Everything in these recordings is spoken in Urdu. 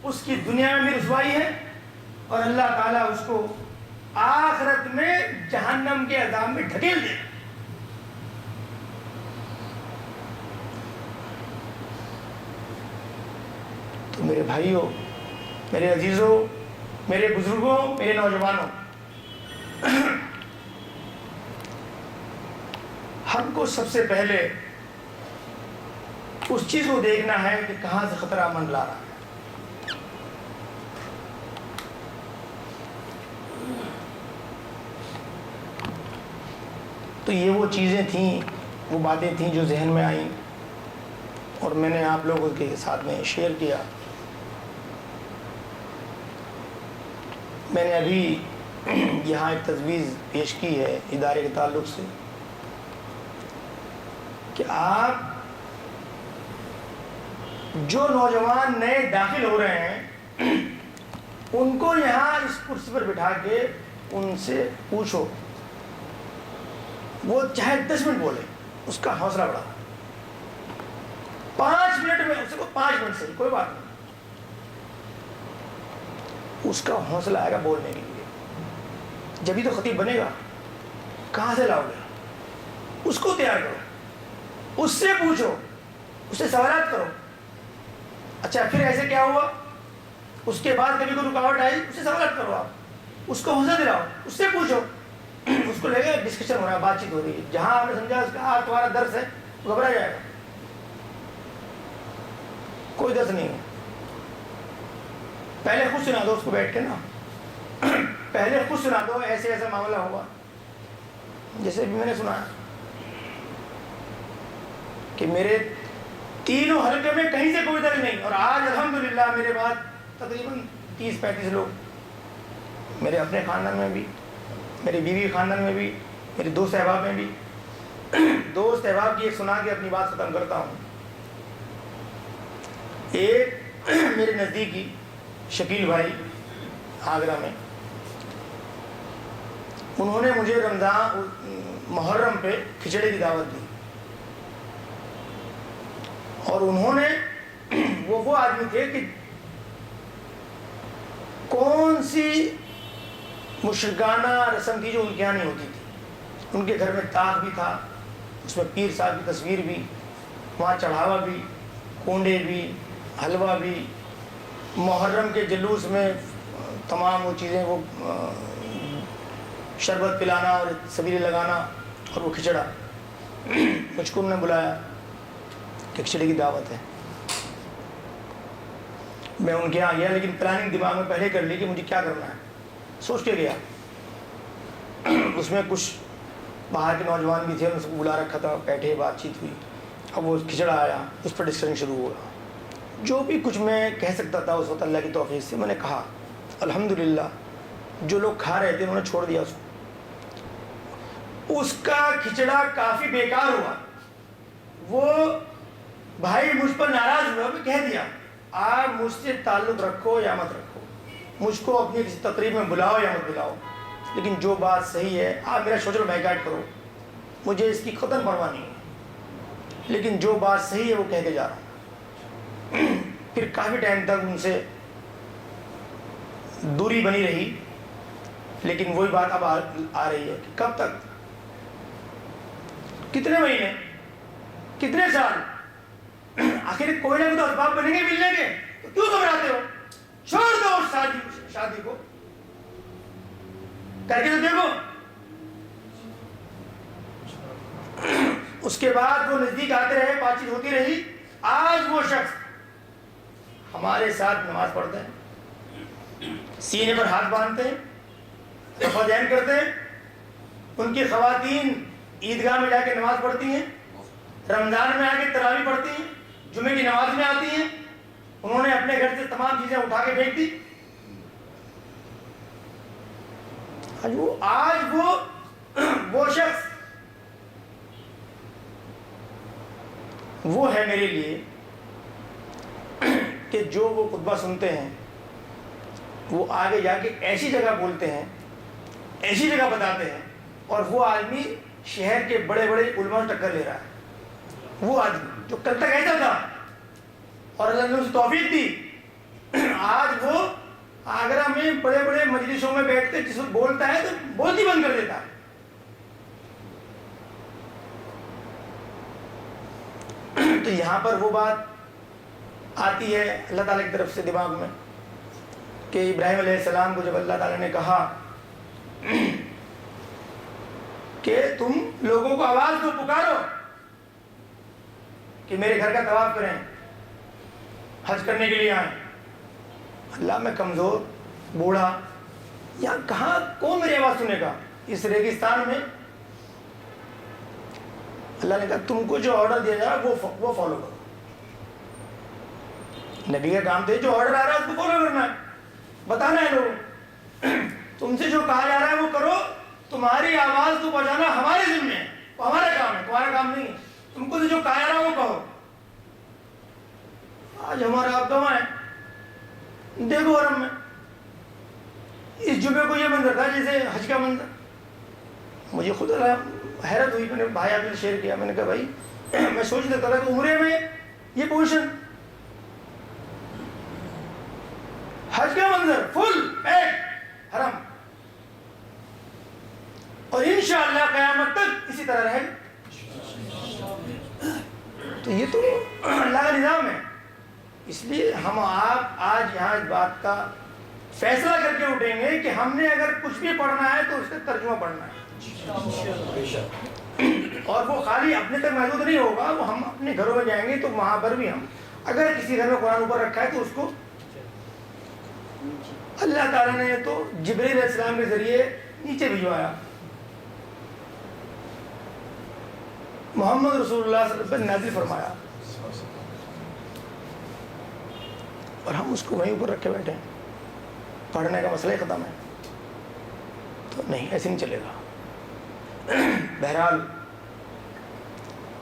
اس کی دنیا میں بھی رسوائی ہے اور اللہ تعالیٰ اس کو آخرت میں جہنم کے عذاب میں ڈھکیل دے. تو میرے بھائیوں، میرے عزیزوں، میرے بزرگوں، میرے نوجوانوں، ہم کو سب سے پہلے اس چیز کو دیکھنا ہے کہ کہاں سے خطرہ منڈلا رہا ہے. تو یہ وہ چیزیں تھیں، وہ باتیں تھیں جو ذہن میں آئیں اور میں نے آپ لوگوں کے ساتھ میں شیئر کیا. میں نے ابھی یہاں ایک تجویز پیش کی ہے ادارے کے تعلق سے کہ آپ جو نوجوان نئے داخل ہو رہے ہیں ان کو یہاں اس کرسی پر بٹھا کے ان سے پوچھو، وہ چاہے 10 منٹ بولے، اس کا حوصلہ بڑھا. 5 منٹ میں اس کو 5 منٹ سے کوئی بات نہیں، اس کا حوصلہ آئے گا بولنے کے لیے. جبھی تو خطیب بنے گا. کہاں سے لاؤ گے؟ اس کو تیار کرو، اس سے پوچھو، اس سے سوالات کرو. اچھا پھر ایسے کیا ہوا؟ اس کے بعد کبھی کوئی رکاوٹ آئی، اس سے سوالات کرو، آپ اس کو حوصلہ دلاؤ، اس سے پوچھو. اس کو لگے گا ڈسکشن ہو رہا ہے، بات چیت ہو رہی ہے. جہاں آپ نے سمجھا اس کا تمہارا درس ہے، گھبرا جائے گا. کوئی درس نہیں ہے. پہلے خود سنا دو اس کو بیٹھ کے نا، پہلے خود سنا دو ایسے ایسا معاملہ ہوا. جیسے بھی میں نے سنا کہ میرے تینوں حلقے میں کہیں سے کوئی درد نہیں، اور آج الحمدللہ میرے بعد تقریباً 30-35 لوگ، میرے اپنے خاندان میں بھی، میری بیوی کے خاندان میں بھی، میرے دوست احباب میں بھی. دوست احباب کی ایک سنا کے اپنی بات ختم کرتا ہوں. ایک میرے نزدیکی شکیل بھائی آگرہ میں، انہوں نے مجھے رمضان محرم پہ کھچڑے کی دعوت دی. اور انہوں نے وہ آدمی تھے کہ کون سی مشرکانہ رسم تھی جو ان کے یہاں نہیں ہوتی تھی. ان کے گھر میں طاق بھی تھا، اس میں پیر صاحب کی تصویر بھی، وہاں چڑھاوا بھی، کونڈے بھی، حلوہ بھی، محرم کے جلوس میں تمام وہ چیزیں، وہ شربت پلانا اور سبیلے لگانا اور وہ کھچڑا. مجھ کو انہوں نے بلایا کہ کھچڑے کی دعوت ہے. میں ان کے یہاں گیا، لیکن پلاننگ دماغ میں پہلے کر لی کہ مجھے کیا کرنا ہے. سوچ کے گیا. اس میں کچھ باہر کے نوجوان بھی تھے، ان کو بلا رکھا تھا، بیٹھے، بات چیت ہوئی. اب وہ کھچڑا آیا، اس پر ڈسکشن شروع ہوا. جو بھی کچھ میں کہہ سکتا تھا اس وقت اللہ کی توفیق سے میں نے کہا. الحمدللہ جو لوگ کھا رہے تھے انہوں نے چھوڑ دیا اس کو. اس کا کھچڑا کافی بیکار ہوا. وہ بھائی مجھ پر ناراض ہوا. میں کہہ دیا آپ مجھ سے تعلق رکھو یا مت رکھو، مجھ کو اپنی کسی تقریب میں بلاؤ یا مت بلاؤ، لیکن جو بات صحیح ہے آپ میرا سوشل بائیکاٹ کرو، مجھے اس کی قدر پرواہ نہیں ہے، لیکن جو بات صحیح ہے وہ کہہ کے جا رہا ہوں. پھر کافی ٹائم تک ان سے دوری بنی رہی، لیکن وہی بات اب آ رہی ہے کہ کب تک، کتنے مہینے، کتنے سال، آخر کوئی نہ کوئی تو اسباب بنیں گے ملنے کے، تو کیوں گھبراتے ہو؟ چھوڑ دو اس شادی کو، کر کے تو دیکھو. اس کے بعد وہ نزدیک آتے رہے، بات چیت ہوتی رہی. آج وہ شخص ہمارے ساتھ نماز پڑھتے ہیں، سینے پر ہاتھ باندھتے ہیں، رفع کرتے ہیں. ان کی خواتین عیدگاہ میں جا کے نماز پڑھتی ہیں، رمضان میں آ کے تراویح پڑھتی ہیں، جمعے کی نماز میں آتی ہیں. انہوں نے اپنے گھر سے تمام چیزیں اٹھا کے پھینک دی. آج وہ شخص وہ ہے میرے لیے کہ جو وہ خطبہ سنتے ہیں وہ آگے جا کے ایسی جگہ بولتے ہیں، ایسی جگہ بتاتے ہیں، اور وہ آدمی شہر کے بڑے بڑے علماء سے ٹکر لے رہا ہے. وہ آدمی جو کل تک ایسا تھا اور اللہ نے اسے توفیق دی، آج وہ آگرہ میں بڑے بڑے مجلسوں میں بیٹھ کے جس وقت بولتا ہے تو بولتی بند کر دیتا ہے. تو یہاں پر وہ بات آتی ہے اللہ تعالیٰ کی طرف سے دماغ میں کہ ابراہیم علیہ السلام کو جب اللہ تعالیٰ نے کہا کہ تم لوگوں کو آواز دو، پکارو کہ میرے گھر کا طواف کریں، حج کرنے کے لیے آئیں. اللہ میں کمزور بوڑھا، یہاں کہاں کون میری آواز سنے گا اس ریگستان میں؟ اللہ نے کہا تم کو جو آرڈر دیا جائے وہ فالو کرو. نبی کا کام تھے جو آرڈر آ رہا ہے اس کو فالو کرنا ہے، بتانا ہے لوگوں. تم سے جو کہا جا رہا ہے وہ کرو، تمہاری آواز تو پہنچانا ہمارے ذمہ ہے، وہ ہمارا کام ہے، تمہارا کام نہیں ہے. تم کو جو کہا جا رہا ہے وہ کہو. آج ہمارا آپ گواہ ہے، دیکھو حرم میں اس جمعے کو یہ منظر تھا جیسے حج کا منظر. مجھے خود حیرت ہوئی، میں نے بھائی آپ نے شیئر کیا، میں نے کہا بھائی میں سوچ لیتا تھا کہ عمرے میں یہ پوزیشن، حج کا منظر فل پیک حرم، اور انشاءاللہ قیامت تک اسی طرح رہے. تو یہ تو اللہ کا نظام ہے. اس لیے ہم آپ آج یہاں اس بات کا فیصلہ کر کے اٹھیں گے کہ ہم نے اگر کچھ بھی پڑھنا ہے تو اس کا ترجمہ پڑھنا ہے، اور وہ خالی اپنے تک محدود نہیں ہوگا. وہ ہم اپنے گھروں میں جائیں گے تو وہاں پر بھی ہم اگر کسی گھر میں قرآن اوپر رکھا ہے تو اس کو اللہ تعالیٰ نے تو جبریل علیہ السلام کے ذریعے نیچے بھجوایا، محمد رسول اللہ صلی اللہ علیہ وسلم نازل فرمایا، اور ہم اس کو وہیں اوپر رکھے بیٹھے ہیں. پڑھنے کا مسئلہ ہی ختم ہے. تو نہیں، ایسے نہیں چلے گا. بہرحال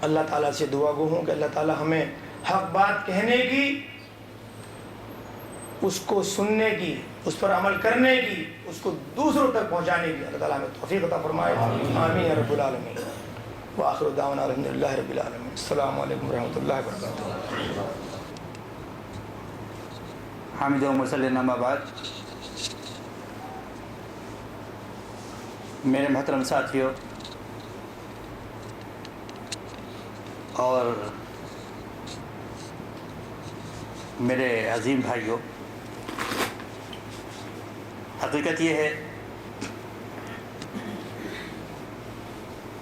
اللہ تعالیٰ سے دعا گو ہوں کہ اللہ تعالیٰ ہمیں حق بات کہنے کی، اس کو سننے کی، اس پر عمل کرنے کی، اس کو دوسروں تک پہنچانے کی اللہ تعالیٰ ہمیں توفیق عطا فرمائے. آمین یا رب العالمین. وآخر دعوانا الحمدللہ رب العالمین. السلام علیکم ورحمۃ اللہ وبرکاتہ. حامد و مسلم اما بعد، میرے محترم ساتھیوں اور میرے عظیم بھائیوں، حقیقت یہ ہے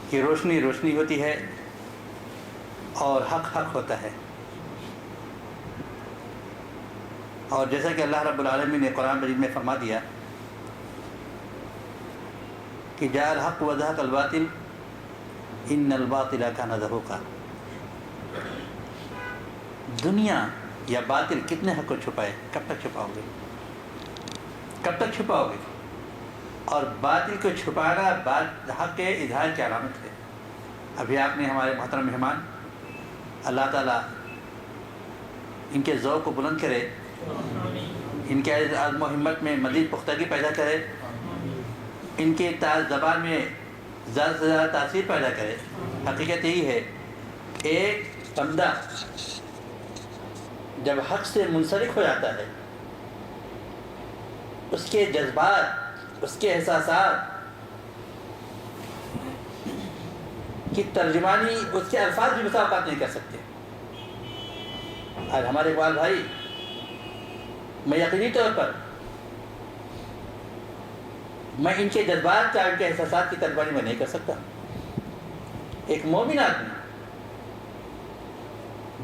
کہ روشنی روشنی ہوتی ہے اور حق حق ہوتا ہے. اور جیسا کہ اللہ رب العالمین نے قرآن مجید میں فرما دیا کہ جاء الحق وزهق الباطل ان الباطل کان زہوقا. دنیا یا باطل کتنے حق کو چھپائے، کب تک چھپاؤ گے، کب تک چھپاؤ گے؟ اور باطل کو چھپانا حق کے اظہار کی علامت ہے. ابھی آپ نے ہمارے محترم مہمان، اللہ تعالیٰ ان کے ذوق کو بلند کرے، ان کے عزم و ہمت میں مزید پختگی پیدا کرے، ان کے زبان میں زیادہ سے زیادہ تاثیر پیدا کرے. حقیقت یہی ہے، ایک بندہ جب حق سے منسلک ہو جاتا ہے، اس کے جذبات، اس کے احساسات کی ترجمانی اس کے الفاظ بھی مساوقات نہیں کر سکتے. آج ہمارے اقبال بھائی، میں یقینی طور پر میں ان کے جذبات کا، ان کے احساسات کی ترجمانی میں نہیں کر سکتا. ایک مومن آدمی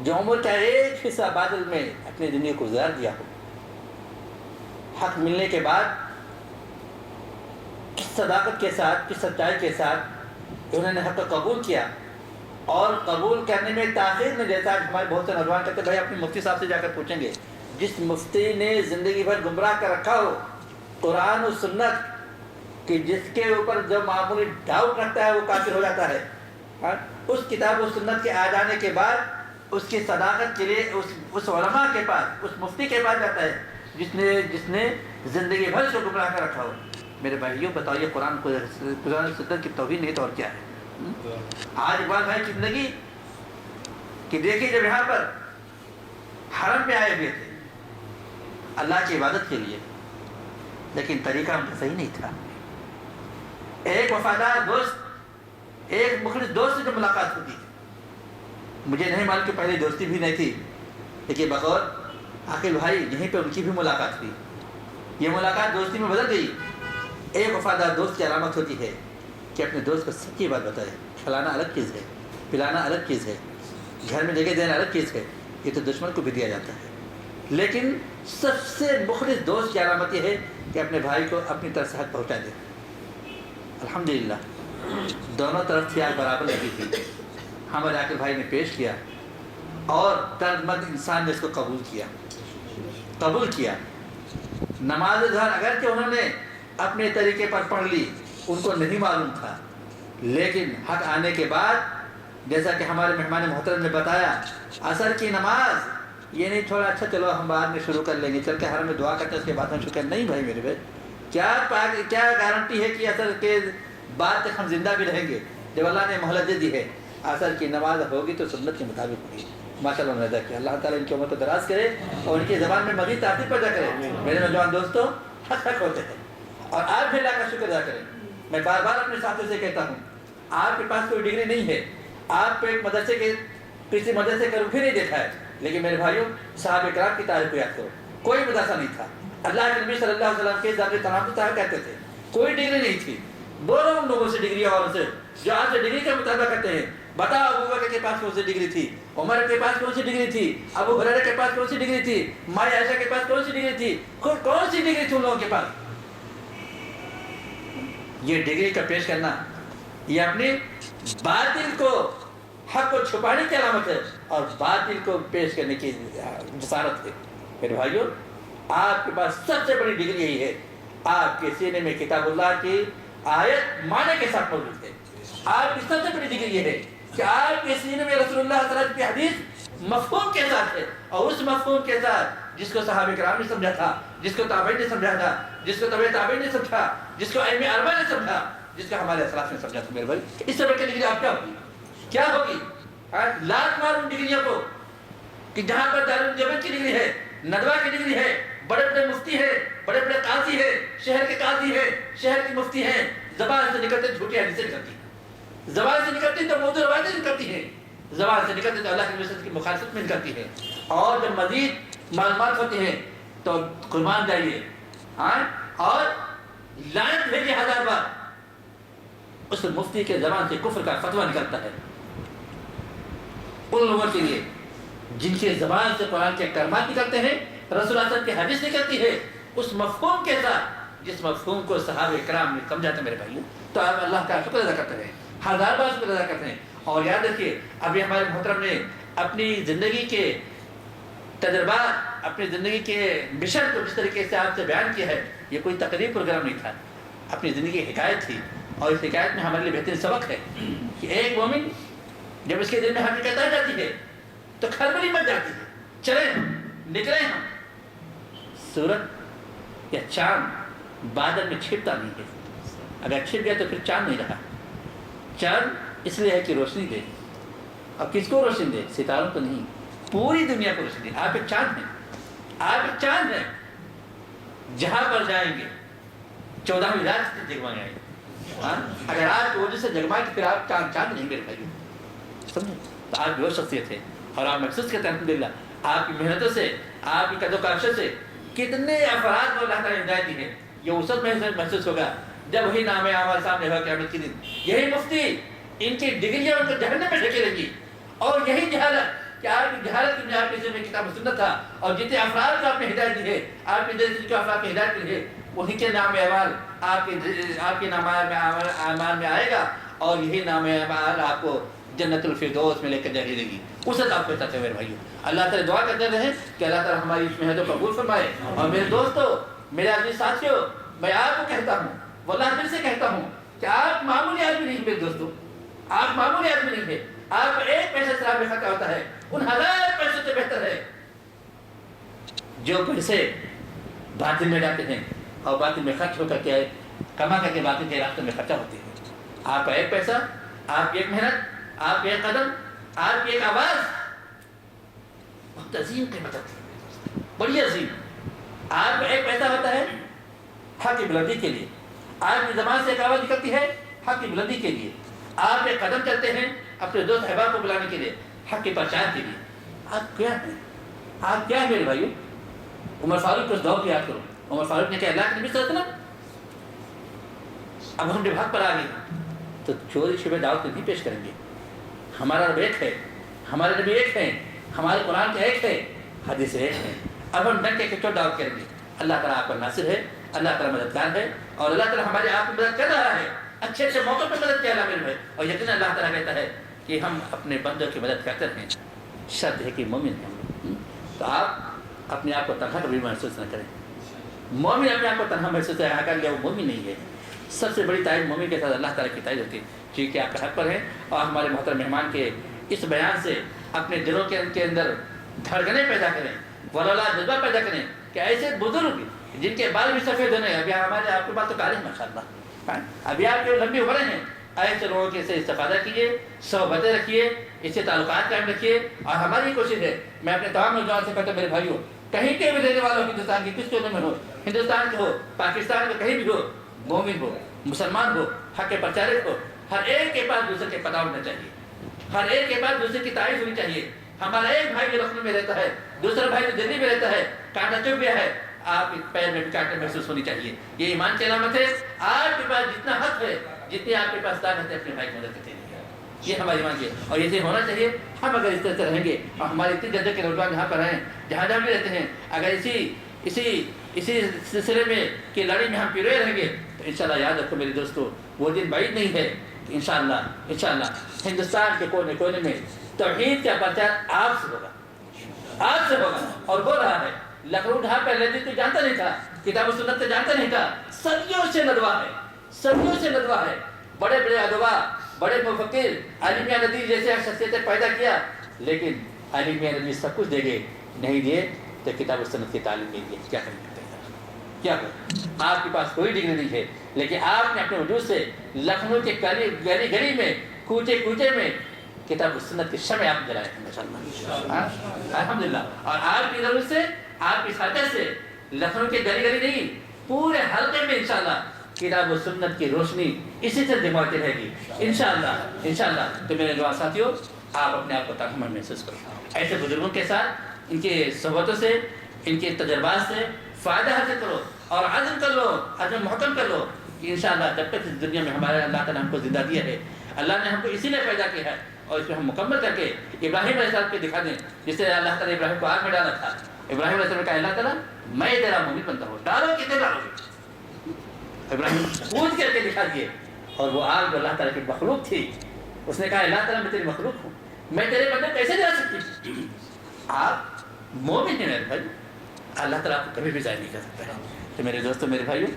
جو عمر کا ایک حصہ بادل میں اپنی دنیا کو گزار دیا ہو، حق ملنے کے بعد کس صداقت کے ساتھ، کس سچائی کے ساتھ انہوں نے حق کو قبول کیا، اور قبول کرنے میں تاخیر میں، جیسا ہمارے بہت سے نوجوان کہتے ہیں بھائی اپنے مفتی صاحب سے جا کر پوچھیں گے، جس مفتی نے زندگی بھر گمراہ کر رکھا ہو قرآن و سنت کہ جس کے اوپر جو معمولی ڈاؤٹ رکھتا ہے وہ کافر ہو جاتا ہے، اس کتاب و سنت کے آ جانے کے بعد اس کی صداقت کے لیے اس علماء کے پاس، اس مفتی کے پاس جاتا ہے جس نے زندگی بھر سے گمراہ کر رکھا ہو. میرے بھائیوں بتائیے، قرآن سنت کی توہین نہیں تو اور کیا ہے؟ آج اقبال بھائی کی زندگی کہ دیکھیے، جب یہاں پر حرم میں آئے ہوئے تھے اللہ کی عبادت کے لیے، لیکن طریقہ ان کا صحیح نہیں تھا۔ ایک وفادار دوست، ایک مخلص دوست سے جو ملاقات ہوتی تھی، مجھے نہیں معلوم کہ پہلے دوستی بھی نہیں تھی، لیکن بغور عاقل بھائی یہیں پہ ان کی بھی ملاقات ہوئی، یہ ملاقات دوستی میں بدل گئی۔ ایک وفادار دوست کی علامت ہوتی ہے کہ اپنے دوست کو سچی بات بتائے، کھلانا الگ چیز ہے، پلانا الگ چیز ہے، گھر میں جگہ دینا الگ چیز ہے، یہ تو دشمن کو بھی دیا جاتا ہے، لیکن سب سے مخلص دوست کی علامت یہ ہے کہ اپنے بھائی کو اپنی طرف سے حق پہنچا دے۔ الحمدللہ دونوں طرف تھی آگ برابر لگی تھی، ہمارے عاقل بھائی نے پیش کیا اور دردمند انسان نے اس کو قبول کیا۔ نماز ظہر اگرچہ انہوں نے اپنے طریقے پر پڑھ لی، ان کو نہیں معلوم تھا، لیکن حق آنے کے بعد جیسا کہ ہمارے مہمان محترم نے بتایا، عصر کی نماز یہ نہیں چھوڑا اچھا چلو ہم بعد میں شروع کر لیں گے، چل کے حرم میں دعا کرتے اس کے بعد ہم شروع کریں، نہیں بھائی میرے بھائی، کیا گارنٹی ہے کہ عصر کے بعد تک ہم زندہ بھی رہیں گے؟ جب اللہ نے مہلت دے دی ہے، عصر کی نماز ہوگی تو سنت کے مطابق ہوگی۔ ماشاء اللہ ادا کیا، اللہ تعالیٰ ان کی عمر کو دراز کرے اور ان کی زبان میں مزید تاثیر پیدا کرے۔ میرے نوجوان دوستوں، حق ہوتے ہیں اور آپ بھی اللہ کا شکر ادا کریں۔ میں بار بار اپنے ساتھیوں سے کہتا ہوں، آپ کے پاس کوئی ڈگری نہیں ہے، آپ کو ایک مدرسے کے کسی مدرسے کا رخ ہی نہیں دیکھا ہے، لیکن میرے بھائیوں صحابہ کرام کی تاریخ کو یاد کرو، کوئی مدرسہ نہیں تھا، اللہ کے نبی صلی اللہ علیہ وسلم کے ذات تمام صاحب کہتے تھے کوئی ڈگری نہیں تھی، بولو ان لوگوں سے ڈگری اور سے جو آج سے ڈگری کا مطالبہ کرتے ہیں، بتاؤ ابو بکر کے پاس کون سی ڈگری تھی، عمر کے پاس کون سی ڈگری تھی، ابو ہریرہ کے پاس کون سی ڈگری تھی، ماں عائشہ کے پاس کون سی ڈگری تھی، کون سی ڈگری تھی ان لوگوں کے پاس؟ یہ ڈگری کا پیش کرنا یہ اپنی باطل کو حق کو چھپانے کی علامت ہے اور باطل کو پیش کرنے کی جسارت ہے۔ میرے بھائیوں، آپ کے پاس سب سے بڑی ڈگری یہی ہے، آپ کے سینے میں کتاب اللہ کی آیت معنی کے ساتھ موجود ہے۔ آپ کی سب سے بڑی ڈگری یہ ہے کہ آپ کے سینے میں رسول اللہ صلی اللہ علیہ وسلم کی حدیث مفہوم کے ساتھ ہے، اور اس مفہوم کے ساتھ جس کو صحابہ کرام نے سمجھا تھا، جس کو تابعین نے سمجھا تھا، جس کو تبع تابعین نے سمجھا، جس کو ائمہ اربعہ نے سمجھا، جس کو ہمارے اسلاف نے سمجھا تھا۔ میرے بھائی، اس سے بڑھ کے ڈگری آپ کیا ہوگی؟ لات مار ان ڈگریوں کو کہ جہاں پر دارالجبل کی ڈگری ہے، ندوہ کی ڈگری ہے، بڑے بڑے مفتی ہے، بڑے بڑے قاضی ہے، شہر کے قاضی ہے، شہر کے مفتی ہیں، زبان سے نکلتے جھوٹی حدیثیں نکلتی ہیں، زبان سے نکلتی تو موضوع روایتیں نکلتی ہیں، زبان سے نکلتی تو اللہ کے نبی کی مخالفت میں نکلتی ہے، اور جب مزید معلومات ہوتی ہیں تو قربان جائیے اور لعنت بھیجیے 1000 بار، اس مفتی کے زبان سے کفر کا فتویٰ نکلتا ہے ان لوگوں کے لیے جن کی زبان سے قرآن کے کلمات نکلتے ہیں، رسول اللہ صلی اللہ علیہ وسلم کی حدیث نکلتی ہے، اس مفہوم کے ساتھ جس مفہوم کو صحابہ کرام نے سمجھا تھا۔ میرے بھائیوں، تو آپ اللہ کا شکر ادا کرتے ہیں، 1000 بار شکر ادا کرتے ہیں، اور یاد رکھیے ابھی ہمارے محترم نے اپنی زندگی کے تجربات، اپنی زندگی کے مشن کو جس طریقے سے آپ سے بیان کیا ہے، یہ کوئی تقریب پروگرام نہیں تھا، اپنی زندگی کی حکایت تھی، اور اس حکایت میں ہمارے لیے بہترین سبق ہے کہ ایک مومن جب اس کے دل میں حقیقت آ جاتی ہے تو کھلبلی مچ جاتی ہے، چلیں نکلیں ہم۔ سورج یا چاند بادل میں چھپتا نہیں ہے، اگر چھپ گیا تو پھر چاند نہیں رہا۔ چاند اس لیے ہے کہ روشنی دے، اب کس کو روشنی دے؟ ستاروں کو نہیں، پوری دنیا کو روشنی دے۔ آپ ایک چاند ہیں، آپ ایک چاند ہیں، جہاں پر جائیں گے 14ویں رات سے جگمائیں آئیں گے۔ اگر آپ کی وجہ سے جگمائیں تو پھر آپ چاند نہیں میرے بھائی، سمجھے؟ تو آپ جو شخصیت ہے اور آپ محسوس کرتے ہیں الحمدللہ آپ کی محنتوں سے، آپ کی قد و کاشت سے کتنے افراد کو اللہ تعالیٰ نے ہدایت دی ہے۔ یہ اس وقت محسوس ہوگا جب وہی نام اعمال سامنے ہوگا قیامت کے دن، یہی مفتی ان کی ڈگریاں ان کو جہنم میں ڈھکیلیں گی، اور یہی جہالت کہ آپ کی جہالت کی آپ کے میں کتاب و سنت تھا، اور جتنے افراد کو آپ نے ہدایت دی ہے، آپ کے جیسے جو افراد کی ہدایت دی ہے، وہی کے نام اعمال آپ کے نام اعمال میں آئے گا، اور یہی نام اعمال آپ کو جنت الفردوس میں لے کر جائے گی۔ اس سے آپ کہتے ہیں میرے بھائیوں، اللہ تعالیٰ دعا کرتے رہیں کہ اللہ تعالیٰ ہماری اس محنت کو قبول فرمائے۔ اور میرے دوستوں، میرے عزیز ساتھیوں، میں آپ کو کہتا ہوں، واللہ دل سے کہتا ہوں کہ آپ معمولی آدمی نہیں میرے دوستوں، آپ معمولی آدمی نہیں ہے، آپ ایک پیسے شراب میں خرچہ ہوتا ہے ان 1000 پیسوں سے بہتر ہے جو پیسے باطل میں جاتے ہیں اور باطل میں خرچ ہو کر کے کما کر کے باطل کے راستے میں خرچہ ہوتے ہیں۔ آپ کا ایک پیسہ، آپ کی ایک محنت، آپ کی ایک قدم، آپ کی ایک آواز بہت عظیم قیمت ہے، بڑی عظیم۔ آپ کا ایک پیسہ ہوتا ہے حق کی بلندی کے لیے، آپ کی زبان سے ایک آواز نکلتی ہے حق کی بلندی کے لیے، آپ ایک قدم چلتے ہیں اپنے دوست احباب کو بلانے کے لیے، حق کے پرچار کے لیے۔ آپ کیا ہیں؟ آپ کیا ہیں میرے بھائیو؟ عمر فاروق کو اس دور کی یاد کرو۔ عمر فاروق نے کیا اللہ کے نبی صلی اللہ علیہ وسلم، اب ہم جب حق پر آ گئے تو چوری چھپے دعوت نہیں پیش کریں گے۔ ہمارا رب ایک ہے، ہمارے نبی ایک ہے، ہمارے قرآن کے ایک ہے، حدیث ایک ہے۔ اب ہم ڈنڈے کے چوٹ دعوت کریں گے۔ اللہ تعالیٰ آپ کا ناصر ہے، اللہ تعالیٰ مددگار ہے، اور اللہ تعالیٰ ہمارے آپ کی مدد کر رہا ہے، اچھے اچھے موقع پہ مدد کیا اللہ میرے بھائی۔ اور یقیناً اللہ تعالیٰ کہتا ہے کہ ہم اپنے بندوں کی مدد کرتے ہیں، شرط ہے کہ مومن ہیں۔ تو آپ اپنے آپ کو تنہا کبھی محسوس نہ کریں۔ مومن اپنے آپ کو تنہا محسوس کر لیا، وہ مومن نہیں ہے۔ سب سے بڑی تعریف مومن کے ساتھ اللہ تعالیٰ کی تعریف ہوتی ہے، ٹھیک ہے آپ کا حق پر ہے۔ اور ہمارے محترم مہمان کے اس بیان سے اپنے دلوں کے اندر دھڑکنیں پیدا کریں، ولالا جذبہ پیدا کریں کہ ایسے بزرگ جن کے بال بھی سفید ہونے، ابھی ہمارے آپ کے بات تو کالے ہیں ماشاء اللہ، ابھی آپ کے لمبی عمریں ہیں، ایسے لوگوں کے سے استفادہ کیجیے، صحبتیں رکھیے، اس سے تعلقات قائم رکھیے۔ اور ہماری کوشش ہے، میں اپنے تمام نوجوان سے کہتا ہوں میرے بھائیوں، کہیں کے بھی رہنے والے ہو، ہندوستان کی کس کونے میں ہو، ہندوستان کے ہو، پاکستان میں کہیں بھی ہو، مومن ہو، مسلمان ہو، حق کے پرچارک ہو، ہر ایک کے پاس دوسرے کے پناہ ہونا چاہیے، ہر ایک کے پاس دوسرے کی تعریف ہونی چاہیے۔ ہمارا ایک بھائی جو لکھنؤ میں رہتا ہے، دوسرا بھائی جو دلی میں رہتا ہے، کانٹا چپ گیا ہے، آپ کے پیر میں بھی کانٹا محسوس ہونی چاہیے۔ یہ ایمان کی علامت ہے۔ آپ کے پاس جتنا حق ہے، جتنی آپ کے پاس طاقت ہے، اپنے بھائی کی مدد کرتے رہیے، یہ ہماری ایمان کی ہے، اور یہ ہونا چاہیے۔ ہم اگر اس طرح سے رہیں گے، اور ہمارے اتنے جدے کے نوجوان یہاں پر ہیں، جہاں جہاں بھی رہتے ہیں، اگر اسی سلسلے میں کہ لڑائی میں ہم پیروئے رہیں گے تو انشاءاللہ یاد رکھو میرے دوستو، وہ دن بعید نہیں ہے کہ انشاءاللہ ہندوستان کے کونے کونے میں توحید کا پرچار آپ سے ہوگا، آپ سے ہوگا، اور ہو رہا ہے۔ لکھنؤ ڈھا پہ لیتی تو جانتا نہیں تھا، کتاب و سنت سے جانتا نہیں تھا، صدیوں سے ندوہ ہے، صدیوں سے ندوہ ہے۔ بڑے بڑے ادبا، بڑے مفکر، علی میاں ندوی جیسے شخصیتیں پیدا کیا، لیکن علی میاں ندوی سب کچھ دے گئے، نہیں دیے تو کتاب و سنت کی تعلیم نہیں دی، کیا کریں گے؟ کیا کریں؟ آپ کے پاس کوئی ڈگری نہیں ہے، لیکن آپ نے اپنے وجود سے لکھنؤ کے گلی گلی میں، کوچے کوچے میں کتاب و سنت کے شمع آپ جلائے ہیں ماشاءاللہ، الحمدللہ۔ اور آپ کی ضرورت سے، آپ کی ساتھ سے لکھنؤ کے گلی گلی نہیں، پورے حلقے میں انشاءاللہ کتاب و سنت کی روشنی اسی سے دماغی رہے گی انشاءاللہ۔ تو میرے جوان ساتھیوں، آپ اپنے آپ کو تنہا محسوس کرو، ایسے بزرگوں کے ساتھ، ان کے صحبتوں سے، ان کے تجربات سے فائدہ حاصل کرو، اور عزم کر لو، عزم محکم کر لو کہ انشاءاللہ جب تک اس دنیا میں ہمارے اللہ تعالیٰ ہم کو زندہ دیا ہے، اللہ نے ہم کو اسی لیے پیدا کیا ہے، اور اس میں ہم مکمل کر کے ابراہیم علیہ السلام کے دکھا دیں، جس سے اللہ تعالیٰ ابراہیم کو آگ میں ڈالا تھا۔ ابراہیم علیہ السلام نے کہا اللہ تعالیٰ میں تیرا مومن بنتا ہوں، ڈالو کتنے ڈالو گے؟ ابراہیم پوچھ کر کے دکھا دیے، اور وہ آگ جو اللہ تعالیٰ کی مخلوق تھی، اس نے کہا اللہ تعالیٰ میں تیری مخلوق ہوں، میں تیرے بندے کیسے جا سکتی؟ آپ مومن ہیں میرے بھائی، اللہ تعالیٰ آپ کو کبھی بھی ضائع نہیں کر سکتا ہے۔ تو میرے دوستوں، میرے بھائیوں،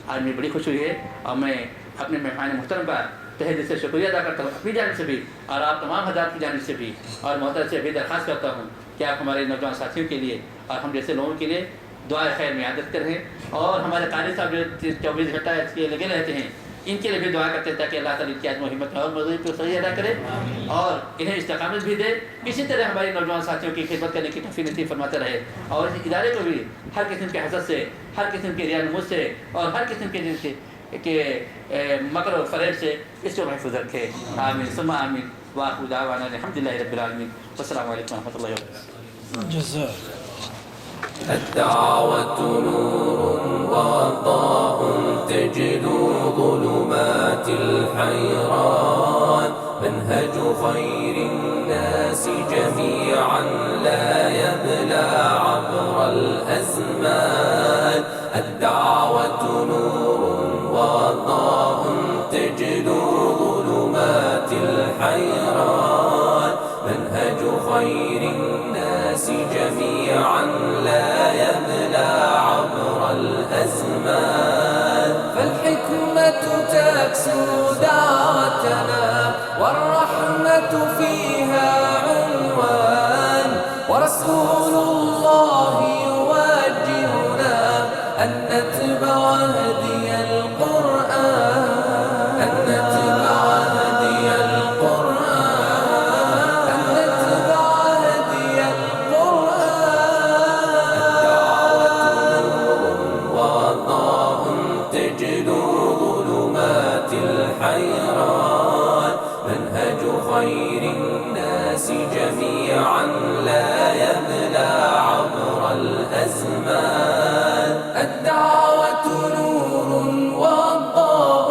آج مجھے بڑی خوشی ہوئی ہے، اور میں اپنے مہمان محترم کا تہہ دل سے شکریہ ادا کرتا ہوں، اپنی جانب سے بھی اور آپ تمام حضرات کی جانب سے بھی، اور محترم سے بھی درخواست کرتا ہوں کہ آپ ہمارے نوجوان ساتھیوں کے لیے اور ہم جیسے لوگوں کے لیے دعائے خیر میں عادت کریں، اور ہمارے قاری صاحب جو 24 گھنٹہ اس کے لگے رہتے ہیں، ان کے لیے بھی دعا کرتے ہیں تاکہ اللہ تعالیٰ کی عزم و ہمت اور مزید کو صحیح ادا کرے اور انہیں استقامت بھی دے۔ اسی طرح ہمارے نوجوان ساتھیوں کی خدمت کرنے کی توفیق نصیب فرماتے رہے، اور اس ادارے کو بھی ہر قسم کے حسد سے، ہر قسم کے ریا نمود سے، اور ہر قسم کے مکر و فریب سے اس کو محفوظ رکھے، آمین ثم آمین۔ وآخر دعوانا الحمدللہ رب العالمین، والسلام علیکم ورحمۃ اللہ وبرکاتہ۔ جزاک الدعوة نور وضاء تجلو ظلمات الحيران منهج خير الناس جميعا لا يبلى عبر الأزمان الدعوة نور وضاء تجلو ظلمات الحيران منهج خير الناس جميعا لا يبلى عبر الأزمان فالحكمة تكسو دعوتنا والرحمة فيها عنوان ورسول الله يوجهنا أن نتبع هدي القرآن أن نتبع هدي القرآن أن نتبع هدي القرآن نيران منهج خير الناس جميعا لا يبلى عبر الأزمان الدعوة نور وضاء